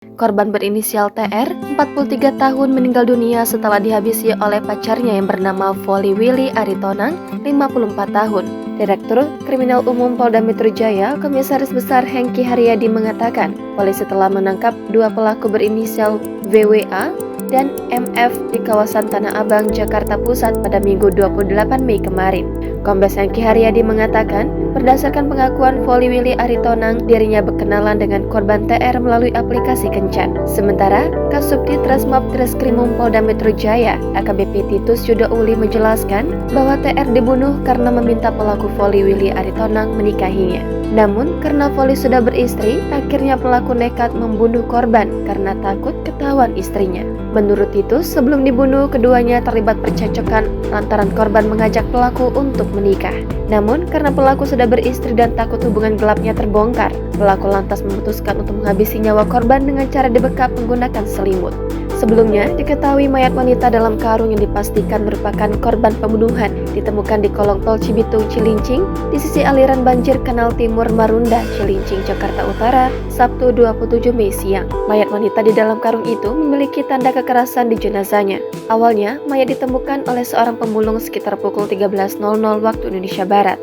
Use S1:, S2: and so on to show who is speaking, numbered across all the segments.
S1: Korban berinisial TR, 43 tahun, meninggal dunia setelah dihabisi oleh pacarnya yang bernama Voli Willy Aritonang, 54 tahun. Direktur Kriminal Umum Polda Metro Jaya, Komisaris Besar Hengki Haryadi mengatakan, polisi telah menangkap dua pelaku berinisial VWA dan MF di kawasan Tanah Abang, Jakarta Pusat pada Minggu 28 Mei kemarin. Kombes Hengki Haryadi mengatakan, berdasarkan pengakuan Voli Willy Aritonang, dirinya berkenalan dengan korban TR melalui aplikasi Kencan. Sementara, Kasubdit Resmob Treskrimum Polda Metro Jaya, AKBP Titus Yudo Uli menjelaskan bahwa TR dibunuh karena meminta pelaku Voli Willy Aritonang menikahinya. Namun, karena Voli sudah beristri, akhirnya pelaku nekat membunuh korban karena takut ketahuan istrinya. Menurut Titus, sebelum dibunuh, keduanya terlibat percekcokan lantaran korban mengajak pelaku untuk menikah. Namun, karena pelaku sudah beristri dan takut hubungan gelapnya terbongkar, pelaku lantas memutuskan untuk menghabisi nyawa korban dengan cara dibekap menggunakan selimut. Sebelumnya, diketahui mayat wanita dalam karung yang dipastikan merupakan korban pembunuhan ditemukan di kolong tol Cibitung Cilincing di sisi aliran banjir Kanal Timur Marunda, Cilincing, Jakarta Utara, Sabtu 27 Mei siang. Mayat wanita di dalam karung itu memiliki tanda kekerasan di jenazahnya. Awalnya, mayat ditemukan oleh seorang pemulung sekitar pukul 13.00 waktu Indonesia Barat.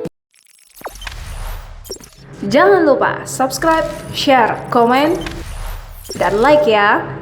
S2: Jangan lupa subscribe, share, komen, dan like ya!